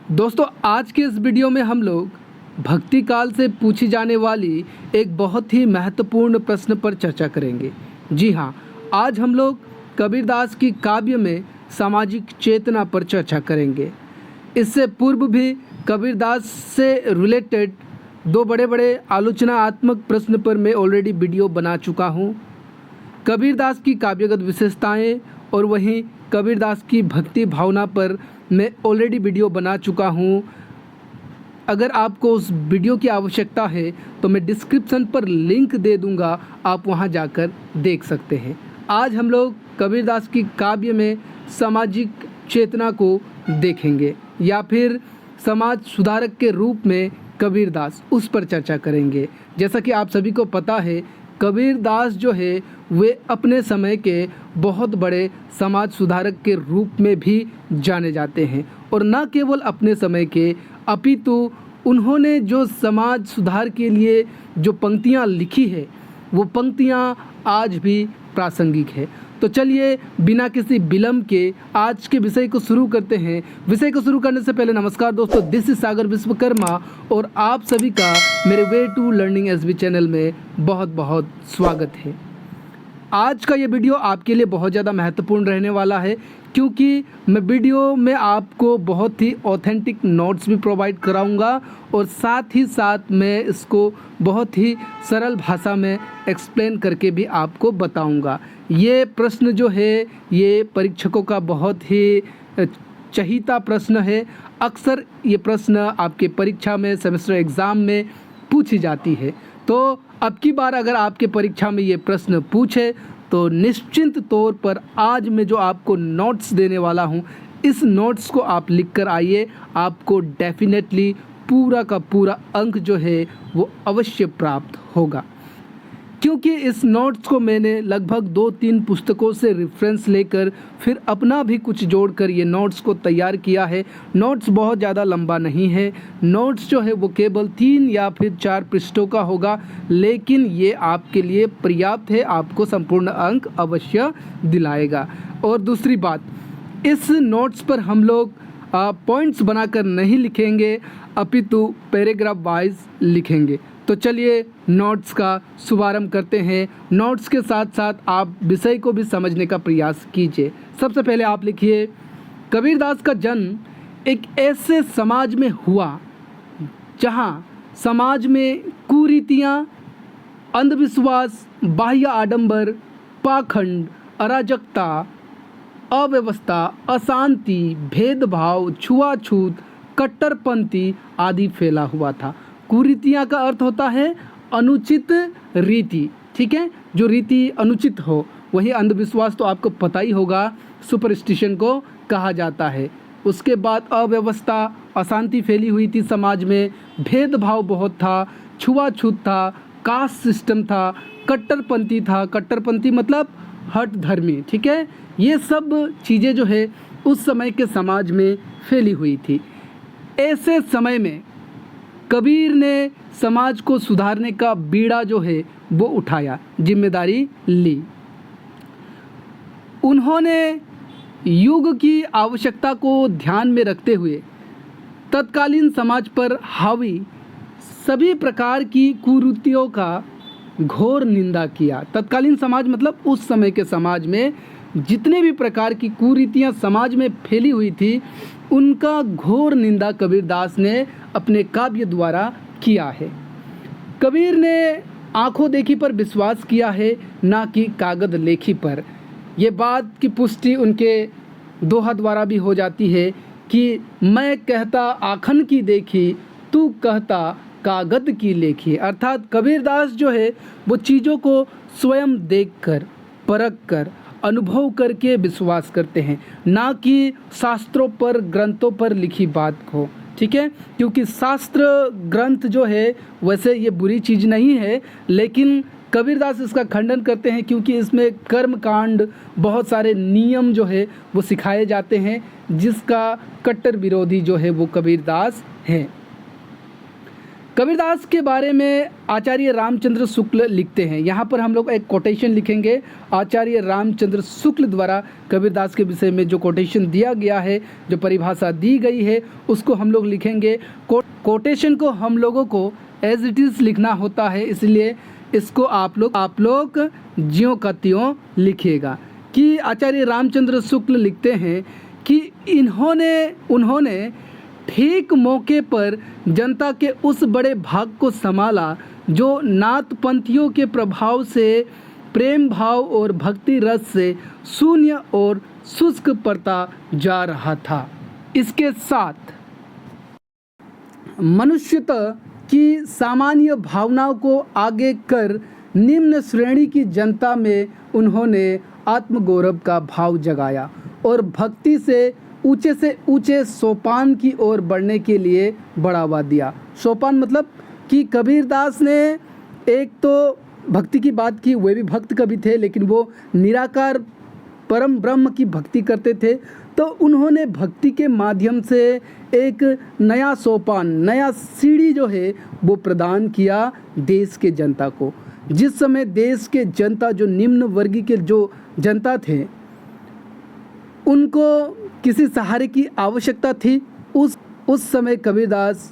दोस्तों, आज के इस वीडियो में हम लोग भक्ति काल से पूछी जाने वाली एक बहुत ही महत्वपूर्ण प्रश्न पर चर्चा करेंगे। जी हाँ, आज हम लोग कबीरदास की काव्य में सामाजिक चेतना पर चर्चा करेंगे। इससे पूर्व भी कबीरदास से रिलेटेड दो बड़े बड़े आलोचनात्मक प्रश्न पर मैं ऑलरेडी वीडियो बना चुका हूँ। कबीरदास की काव्यगत विशेषताएं और वहीं कबीरदास की भक्ति भावना पर मैं ऑलरेडी वीडियो बना चुका हूँ। अगर आपको उस वीडियो की आवश्यकता है तो मैं डिस्क्रिप्शन पर लिंक दे दूँगा, आप वहाँ जाकर देख सकते हैं। आज हम लोग कबीरदास की काव्य में सामाजिक चेतना को देखेंगे या फिर समाज सुधारक के रूप में कबीरदास, उस पर चर्चा करेंगे। जैसा कि आप सभी को पता है, कबीरदास जो है वे अपने समय के बहुत बड़े समाज सुधारक के रूप में भी जाने जाते हैं। और न केवल अपने समय के, अपितु उन्होंने जो समाज सुधार के लिए जो पंक्तियाँ लिखी है वो पंक्तियाँ आज भी प्रासंगिक है। तो चलिए बिना किसी विलंब के आज के विषय को शुरू करते हैं। विषय को शुरू करने से पहले नमस्कार दोस्तों, दिस इज सागर विश्वकर्मा और आप सभी का मेरे way to learning SB channel में बहुत बहुत स्वागत है। आज का ये वीडियो आपके लिए बहुत ज़्यादा महत्वपूर्ण रहने वाला है, क्योंकि मैं वीडियो में आपको बहुत ही ऑथेंटिक नोट्स भी प्रोवाइड कराऊंगा और साथ ही साथ मैं इसको बहुत ही सरल भाषा में एक्सप्लेन करके भी आपको बताऊंगा। ये प्रश्न जो है ये परीक्षकों का बहुत ही चहीता प्रश्न है। अक्सर ये प्रश्न आपके परीक्षा में, सेमेस्टर एग्ज़ाम में पूछी जाती है। तो अब की बार अगर आपके परीक्षा में ये प्रश्न पूछे तो निश्चिंत तौर पर आज मैं जो आपको नोट्स देने वाला हूँ, इस नोट्स को आप लिख कर आइए। आपको डेफिनेटली पूरा का पूरा अंक जो है वो अवश्य प्राप्त होगा, क्योंकि इस नोट्स को मैंने लगभग 2-3 पुस्तकों से रेफरेंस लेकर फिर अपना भी कुछ जोड़कर ये नोट्स को तैयार किया है। नोट्स बहुत ज़्यादा लंबा नहीं है, नोट्स जो है वो केवल 3 या फिर 4 पृष्ठों का होगा, लेकिन ये आपके लिए पर्याप्त है, आपको संपूर्ण अंक अवश्य दिलाएगा। और दूसरी बात, इस नोट्स पर हम लोग पॉइंट्स बनाकर नहीं लिखेंगे, अपितु पैराग्राफ वाइज लिखेंगे। तो चलिए नोट्स का शुभारंभ करते हैं। नोट्स के साथ साथ आप विषय को भी समझने का प्रयास कीजिए। सबसे पहले आप लिखिए, कबीरदास का जन्म एक ऐसे समाज में हुआ जहां समाज में कुरीतियाँ, अंधविश्वास, बाह्य आडंबर, पाखंड, अराजकता, अव्यवस्था, अशांति, भेदभाव, छुआछूत, कट्टरपंथी आदि फैला हुआ था। कुरीतियाँ का अर्थ होता है अनुचित रीति, ठीक है, जो रीति अनुचित हो। वही अंधविश्वास तो आपको पता ही होगा, सुपरस्टिशन को कहा जाता है। उसके बाद अव्यवस्था, अशांति फैली हुई थी समाज में, भेदभाव बहुत था, छुआछूत था, कास्ट सिस्टम था, कट्टरपंथी था। कट्टरपंथी मतलब हठ धर्मी, ठीक है। ये सब चीज़ें जो है उस समय के समाज में फैली हुई थी। ऐसे समय में कबीर ने समाज को सुधारने का बीड़ा जो है वो उठाया, जिम्मेदारी ली। उन्होंने युग की आवश्यकता को ध्यान में रखते हुए तत्कालीन समाज पर हावी सभी प्रकार की कुरीतियों का घोर निंदा किया। तत्कालीन समाज मतलब उस समय के समाज में जितने भी प्रकार की कुरीतियाँ समाज में फैली हुई थी, उनका घोर निंदा कबीरदास ने अपने काव्य द्वारा किया है। कबीर ने आंखों देखी पर विश्वास किया है, ना कि कागज लेखी पर। ये बात की पुष्टि उनके दोहा द्वारा भी हो जाती है कि मैं कहता आँखन की देखी, तू कहता कागज की लेखी। अर्थात कबीरदास जो है वो चीज़ों को स्वयं देखकर, परख कर, अनुभव करके विश्वास करते हैं, ना कि शास्त्रों पर, ग्रंथों पर लिखी बात को, ठीक है। क्योंकि शास्त्र ग्रंथ जो है वैसे ये बुरी चीज़ नहीं है, लेकिन कबीरदास इसका खंडन करते हैं, क्योंकि इसमें कर्म कांड, बहुत सारे नियम जो है वो सिखाए जाते हैं, जिसका कट्टर विरोधी जो है वो कबीरदास है। कबीरदास के बारे में आचार्य रामचंद्र शुक्ल लिखते हैं। यहाँ पर हम लोग एक कोटेशन लिखेंगे आचार्य रामचंद्र शुक्ल द्वारा कबीरदास के विषय में जो कोटेशन दिया गया है, जो परिभाषा दी गई है, उसको हम लोग लिखेंगे। कोटेशन को हम लोगों को एज इट इज़ लिखना होता है, इसलिए इसको आप लोग ज्यों का त्यों लिखिएगा कि आचार्य रामचंद्र शुक्ल लिखते हैं कि उन्होंने ठीक मौके पर जनता के उस बड़े भाग को संभाला जो नाथपंथियों के प्रभाव से प्रेम भाव और भक्ति रस से शून्य और शुष्क पड़ता जा रहा था। इसके साथ मनुष्यता की सामान्य भावनाओं को आगे कर निम्न श्रेणी की जनता में उन्होंने आत्मगौरव का भाव जगाया और भक्ति से ऊंचे सोपान की ओर बढ़ने के लिए बढ़ावा दिया। सोपान मतलब कि कबीरदास ने एक तो भक्ति की बात की, वे भी भक्त कवि थे, लेकिन वो निराकार परम ब्रह्म की भक्ति करते थे। तो उन्होंने भक्ति के माध्यम से एक नया सोपान, नया सीढ़ी जो है वो प्रदान किया देश के जनता को। जिस समय देश के जनता, जो निम्न वर्गीय के जो जनता थे, उनको किसी सहारे की आवश्यकता थी, उस समय कबीरदास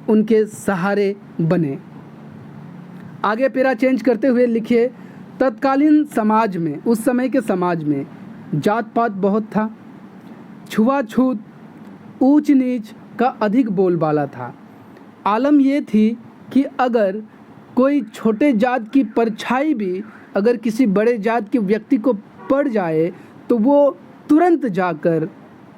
उनके सहारे बने। आगे पैरा चेंज करते हुए लिखिए, तत्कालीन समाज में, उस समय के समाज में जात पात बहुत था, छुआछूत, ऊंच नीच का अधिक बोलबाला था। आलम ये थी कि अगर कोई छोटे जात की परछाई भी अगर किसी बड़े जात के व्यक्ति को पड़ जाए तो वो तुरंत जाकर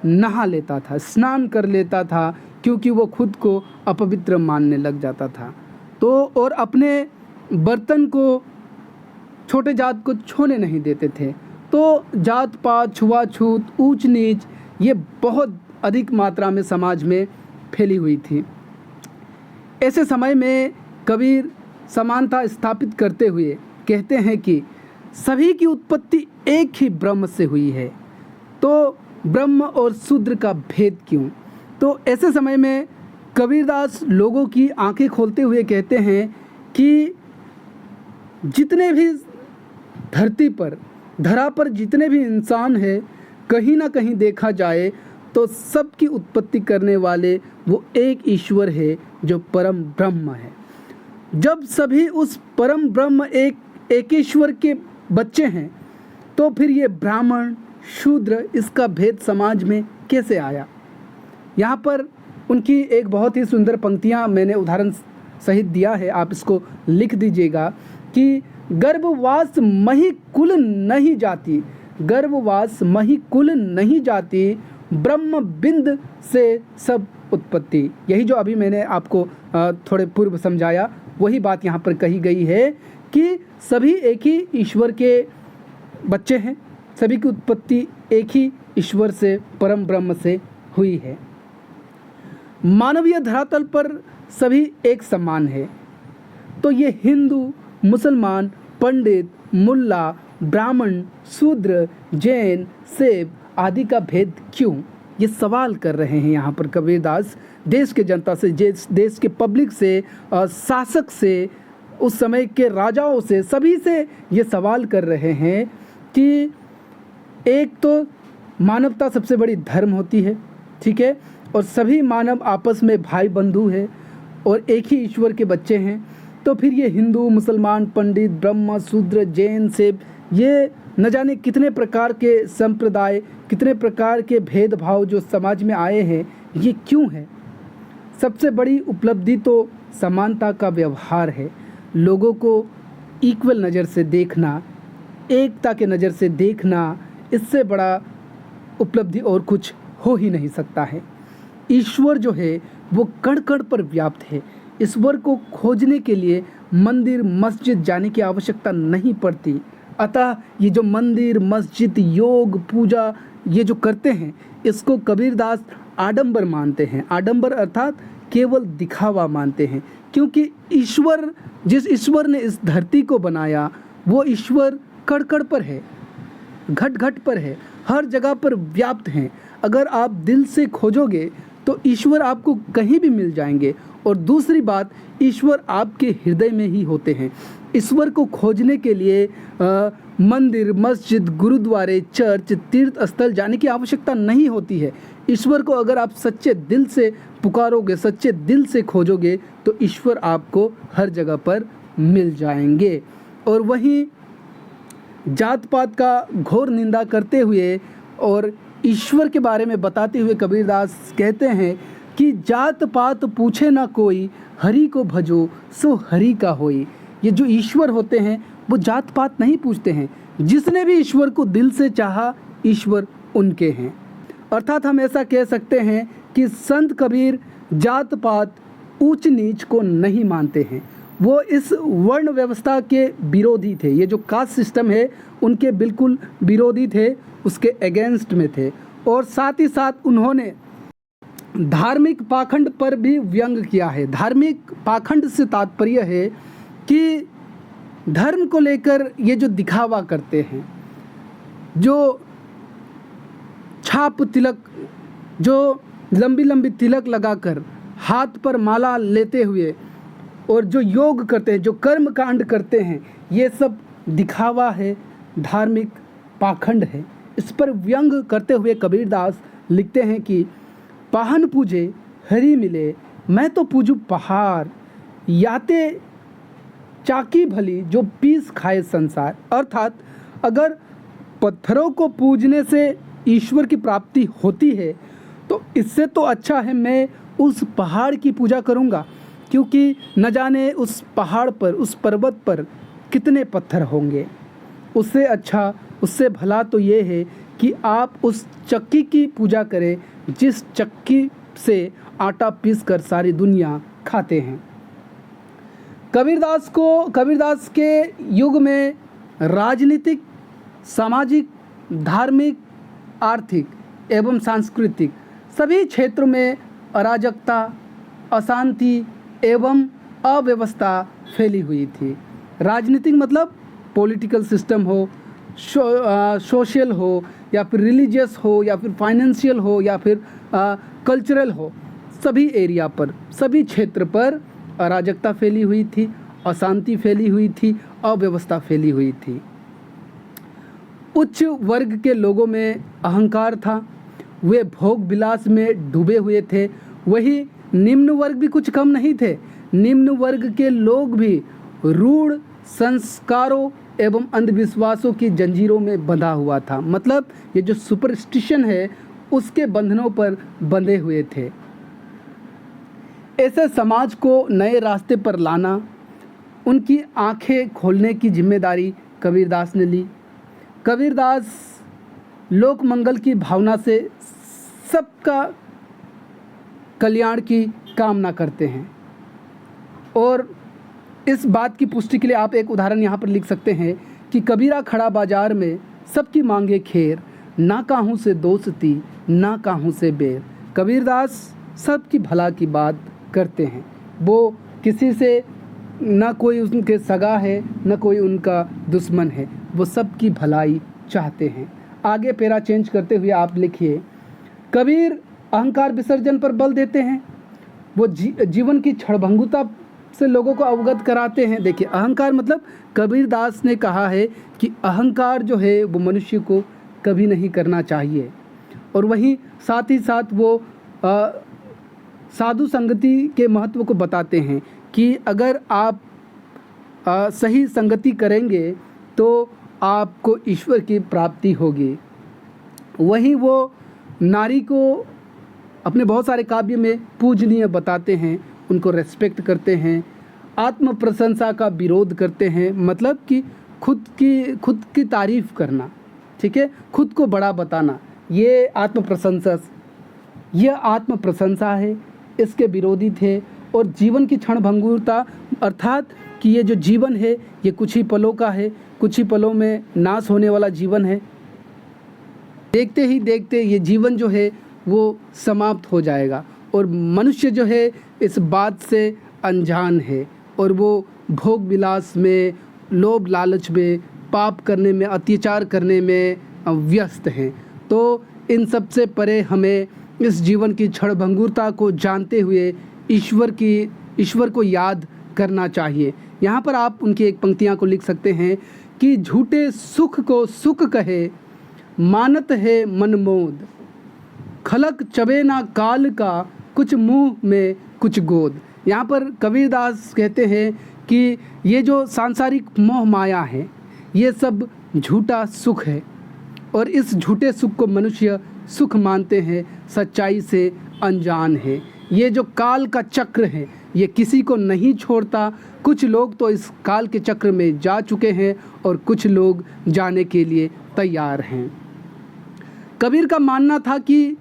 नहा लेता था, स्नान कर लेता था, क्योंकि वो खुद को अपवित्र मानने लग जाता था। तो और अपने बर्तन को छोटे जात को छूने नहीं देते थे। तो जात पात, छुआछूत, ऊंच नीच ये बहुत अधिक मात्रा में समाज में फैली हुई थी। ऐसे समय में कबीर समानता स्थापित करते हुए कहते हैं कि सभी की उत्पत्ति एक ही ब्रह्म से हुई है, तो ब्रह्म और शूद्र का भेद क्यों? तो ऐसे समय में कबीरदास लोगों की आंखें खोलते हुए कहते हैं कि जितने भी धरा पर जितने भी इंसान है, कहीं ना कहीं देखा जाए तो सबकी उत्पत्ति करने वाले वो एक ईश्वर है जो परम ब्रह्म है। जब सभी उस परम ब्रह्म एक ईश्वर के बच्चे हैं, तो फिर ये ब्राह्मण शूद्र इसका भेद समाज में कैसे आया? यहाँ पर उनकी एक बहुत ही सुंदर पंक्तियाँ मैंने उदाहरण सहित दिया है, आप इसको लिख दीजिएगा कि गर्भवास मही कुल नहीं जाती, गर्भवास मही कुल नहीं जाती, ब्रह्म बिंद से सब उत्पत्ति। यही जो अभी मैंने आपको थोड़े पूर्व समझाया, वही बात यहाँ पर कही गई है कि सभी एक ही ईश्वर के बच्चे हैं, सभी की उत्पत्ति एक ही ईश्वर से, परम ब्रह्म से हुई है। मानवीय धरातल पर सभी एक समान है। तो ये हिंदू, मुसलमान, पंडित, मुल्ला, ब्राह्मण, शूद्र, जैन, सेब आदि का भेद क्यों? ये सवाल कर रहे हैं यहाँ पर कबीरदास देश के जनता से, देश के पब्लिक से, शासक से, उस समय के राजाओं से, सभी से ये सवाल कर रहे हैं कि एक तो मानवता सबसे बड़ी धर्म होती है, ठीक है, और सभी मानव आपस में भाई बंधु है और एक ही ईश्वर के बच्चे हैं। तो फिर ये हिंदू, मुसलमान, पंडित, ब्रह्म, शूद्र, जैन, सेब, ये न जाने कितने प्रकार के संप्रदाय, कितने प्रकार के भेदभाव जो समाज में आए हैं, ये क्यों है? सबसे बड़ी उपलब्धि तो समानता का व्यवहार है। लोगों को इक्वल नज़र से देखना, एकता के नज़र से देखना, इससे बड़ा उपलब्धि और कुछ हो ही नहीं सकता है। ईश्वर जो है वो कण कण पर व्याप्त है। ईश्वर को खोजने के लिए मंदिर, मस्जिद जाने की आवश्यकता नहीं पड़ती। अतः ये जो मंदिर, मस्जिद, योग, पूजा ये जो करते हैं, इसको कबीरदास आडंबर मानते हैं। आडंबर अर्थात केवल दिखावा मानते हैं, क्योंकि ईश्वर, जिस ईश्वर ने इस धरती को बनाया, वो ईश्वर कण कण पर है, घट घट पर है, हर जगह पर व्याप्त हैं। अगर आप दिल से खोजोगे तो ईश्वर आपको कहीं भी मिल जाएंगे। और दूसरी बात, ईश्वर आपके हृदय में ही होते हैं। ईश्वर को खोजने के लिए मंदिर, मस्जिद, गुरुद्वारे, चर्च, तीर्थ स्थल जाने की आवश्यकता नहीं होती है। ईश्वर को अगर आप सच्चे दिल से पुकारोगे, सच्चे दिल से खोजोगे, तो ईश्वर आपको हर जगह पर मिल जाएंगे। और वहीं जात पात का घोर निंदा करते हुए और ईश्वर के बारे में बताते हुए कबीरदास कहते हैं कि जात पात पूछे ना कोई, हरि को भजो सो हरि का होई। ये जो ईश्वर होते हैं वो जात पात नहीं पूछते हैं। जिसने भी ईश्वर को दिल से चाहा, ईश्वर उनके हैं। अर्थात हम ऐसा कह सकते हैं कि संत कबीर जात पात, ऊंच नीच को नहीं मानते हैं। वो इस वर्ण व्यवस्था के विरोधी थे। ये जो कास्ट सिस्टम है उनके बिल्कुल विरोधी थे, उसके अगेंस्ट में थे। और साथ ही साथ उन्होंने धार्मिक पाखंड पर भी व्यंग किया है। धार्मिक पाखंड से तात्पर्य है कि धर्म को लेकर ये जो दिखावा करते हैं, जो छाप तिलक, जो लंबी लंबी तिलक लगाकर हाथ पर माला लेते हुए और जो योग करते हैं, जो कर्म कांड करते हैं, ये सब दिखावा है, धार्मिक पाखंड है। इस पर व्यंग करते हुए कबीरदास लिखते हैं कि पाहन पूजे हरि मिले, मैं तो पूजू पहाड़, याते चाकी भली जो पीस खाए संसार। अर्थात अगर पत्थरों को पूजने से ईश्वर की प्राप्ति होती है तो इससे तो अच्छा है मैं उस पहाड़ की पूजा करूंगा, क्योंकि न जाने उस पहाड़ पर, उस पर्वत पर कितने पत्थर होंगे। उससे अच्छा, उससे भला तो ये है कि आप उस चक्की की पूजा करें जिस चक्की से आटा पीस कर सारी दुनिया खाते हैं। कबीरदास के युग में राजनीतिक, सामाजिक, धार्मिक, आर्थिक एवं सांस्कृतिक सभी क्षेत्रों में अराजकता, अशांति एवं अव्यवस्था फैली हुई थी। राजनीतिक मतलब पॉलिटिकल सिस्टम हो, सोशल हो, या फिर रिलीजियस हो, या फिर फाइनेंशियल हो, या फिर कल्चरल हो, सभी एरिया पर, सभी क्षेत्र पर अराजकता फैली हुई थी, अशांति फैली हुई थी, अव्यवस्था फैली हुई थी। उच्च वर्ग के लोगों में अहंकार था, वे भोग विलास में डूबे हुए थे। वही निम्न वर्ग भी कुछ कम नहीं थे। निम्न वर्ग के लोग भी रूढ़ संस्कारों एवं अंधविश्वासों की जंजीरों में बंधा हुआ था। मतलब ये जो सुपरस्टिशन है उसके बंधनों पर बंधे हुए थे। ऐसे समाज को नए रास्ते पर लाना, उनकी आंखें खोलने की जिम्मेदारी कबीरदास ने ली। कबीरदास लोक मंगल की भावना से सबका कल्याण की कामना करते हैं। और इस बात की पुष्टि के लिए आप एक उदाहरण यहाँ पर लिख सकते हैं कि कबीरा खड़ा बाजार में सबकी मांगे खेर, ना काहूँ से दोस्ती ना काहूँ से बेर। कबीरदास सबकी भला की बात करते हैं। वो किसी से ना कोई उनके सगा है, ना कोई उनका दुश्मन है, वो सबकी भलाई चाहते हैं। आगे पैरा चेंज करते हुए आप लिखिए, कबीर अहंकार विसर्जन पर बल देते हैं। वो जीवन की क्षणभंगुरता से लोगों को अवगत कराते हैं। देखिए, अहंकार मतलब कबीरदास ने कहा है कि अहंकार जो है वो मनुष्य को कभी नहीं करना चाहिए। और वहीं साथ ही साथ वो साधु संगति के महत्व को बताते हैं कि अगर आप सही संगति करेंगे तो आपको ईश्वर की प्राप्ति होगी। वहीं वो नारी को अपने बहुत सारे काव्य में पूजनीय बताते हैं, उनको रेस्पेक्ट करते हैं। आत्म प्रशंसा का विरोध करते हैं, मतलब कि खुद की तारीफ़ करना, ठीक है, खुद को बड़ा बताना, ये आत्म प्रशंसा है, इसके विरोधी थे। और जीवन की क्षणभंगुरता, अर्थात कि ये जो जीवन है ये कुछ ही पलों का है, कुछ ही पलों में नाश होने वाला जीवन है। देखते ही देखते ये जीवन जो है वो समाप्त हो जाएगा। और मनुष्य जो है इस बात से अनजान है और वो भोग विलास में, लोभ लालच में, पाप करने में, अत्याचार करने में व्यस्त हैं। तो इन सब से परे हमें इस जीवन की क्षणभंगुरता को जानते हुए ईश्वर को याद करना चाहिए। यहाँ पर आप उनकी एक पंक्तियाँ को लिख सकते हैं कि झूठे सुख को सुख कहे, मानत है मनमोद, खलक चबे ना काल का, कुछ मुँह में कुछ गोद। यहाँ पर कबीरदास कहते हैं कि ये जो सांसारिक मोह माया है ये सब झूठा सुख है, और इस झूठे सुख को मनुष्य सुख मानते हैं, सच्चाई से अनजान है। ये जो काल का चक्र है ये किसी को नहीं छोड़ता। कुछ लोग तो इस काल के चक्र में जा चुके हैं और कुछ लोग जाने के लिए तैयार हैं। कबीर का मानना था कि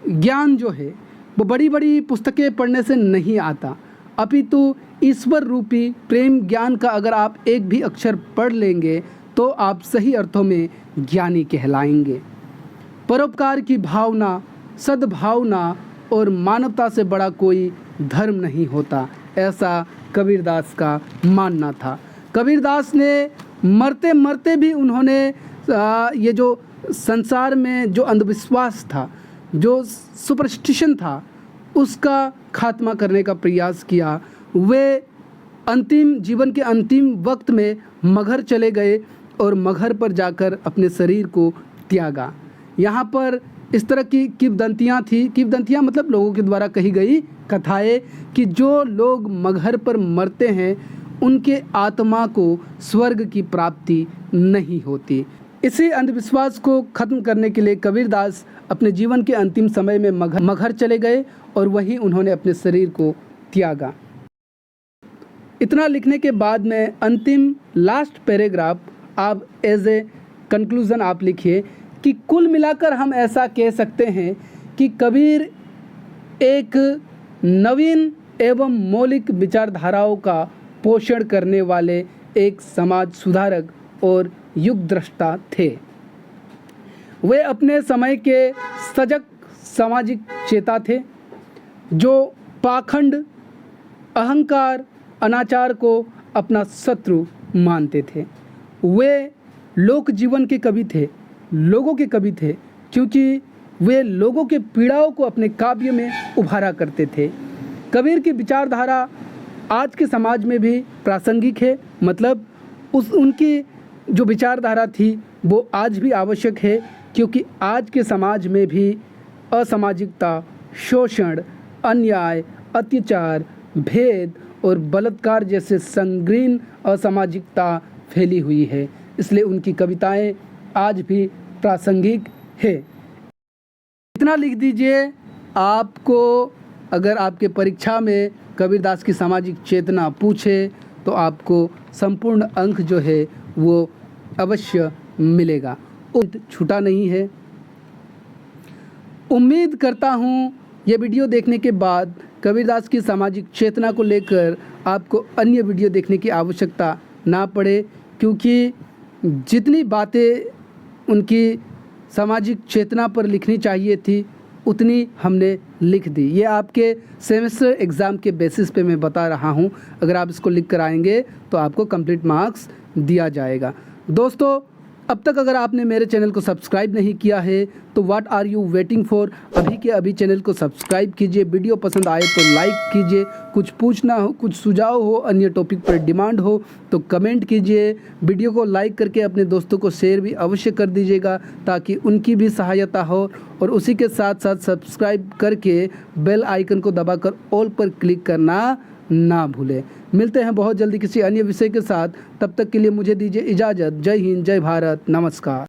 ज्ञान जो है वो बड़ी बड़ी पुस्तकें पढ़ने से नहीं आता, अपितु ईश्वर रूपी प्रेम ज्ञान का अगर आप एक भी अक्षर पढ़ लेंगे तो आप सही अर्थों में ज्ञानी कहलाएंगे। परोपकार की भावना, सद्भावना और मानवता से बड़ा कोई धर्म नहीं होता, ऐसा कबीरदास का मानना था। कबीरदास ने मरते मरते भी उन्होंने ये जो संसार में जो अंधविश्वास था, जो सुपरस्टिशन था, उसका खात्मा करने का प्रयास किया। वे जीवन के अंतिम वक्त में मगहर चले गए और मगहर पर जाकर अपने शरीर को त्यागा। यहाँ पर इस तरह की किंवदंतियाँ थी, किंवदंतियाँ मतलब लोगों के द्वारा कही गई कथाएं कि जो लोग मगहर पर मरते हैं उनके आत्मा को स्वर्ग की प्राप्ति नहीं होती। इसी अंधविश्वास को खत्म करने के लिए कबीरदास अपने जीवन के अंतिम समय में मगहर चले गए और वहीं उन्होंने अपने शरीर को त्यागा। इतना लिखने के बाद में अंतिम लास्ट पैराग्राफ आप एज ए कंक्लूज़न आप लिखिए कि कुल मिलाकर हम ऐसा कह सकते हैं कि कबीर एक नवीन एवं मौलिक विचारधाराओं का पोषण करने वाले एक समाज सुधारक और युग दृष्टा थे। वे अपने समय के सजग सामाजिक चेता थे जो पाखंड, अहंकार, अनाचार को अपना शत्रु मानते थे। वे लोक जीवन के कवि थे, लोगों के कवि थे, क्योंकि वे लोगों के पीड़ाओं को अपने काव्य में उभारा करते थे। कबीर की विचारधारा आज के समाज में भी प्रासंगिक है, मतलब उनकी जो विचारधारा थी वो आज भी आवश्यक है, क्योंकि आज के समाज में भी असामाजिकता, शोषण, अन्याय, अत्याचार, भेद और बलात्कार जैसे संगीन असामाजिकता फैली हुई है। इसलिए उनकी कविताएं आज भी प्रासंगिक है। इतना लिख दीजिए, आपको अगर आपके परीक्षा में कबीरदास की सामाजिक चेतना पूछे तो आपको संपूर्ण अंक जो है वो अवश्य मिलेगा। छूटा नहीं है। उम्मीद करता हूँ ये वीडियो देखने के बाद कबीरदास की सामाजिक चेतना को लेकर आपको अन्य वीडियो देखने की आवश्यकता ना पड़े, क्योंकि जितनी बातें उनकी सामाजिक चेतना पर लिखनी चाहिए थी उतनी हमने लिख दी। ये आपके सेमेस्टर एग्ज़ाम के बेसिस पे मैं बता रहा हूँ। अगर आप इसको लिख कर आएंगे तो आपको कंप्लीट मार्क्स दिया जाएगा। दोस्तों, अब तक अगर आपने मेरे चैनल को सब्सक्राइब नहीं किया है तो what are you waiting for, अभी के अभी चैनल को सब्सक्राइब कीजिए। वीडियो पसंद आए तो लाइक कीजिए। कुछ पूछना हो, कुछ सुझाव हो, अन्य टॉपिक पर डिमांड हो तो कमेंट कीजिए। वीडियो को लाइक करके अपने दोस्तों को शेयर भी अवश्य कर दीजिएगा ताकि उनकी भी सहायता हो, और उसी के साथ साथ सब्सक्राइब करके बेल आइकन को दबाकर ऑल पर क्लिक करना ना भूलें। मिलते हैं बहुत जल्दी किसी अन्य विषय के साथ। तब तक के लिए मुझे दीजिए इजाज़त। जय हिंद, जय भारत, नमस्कार।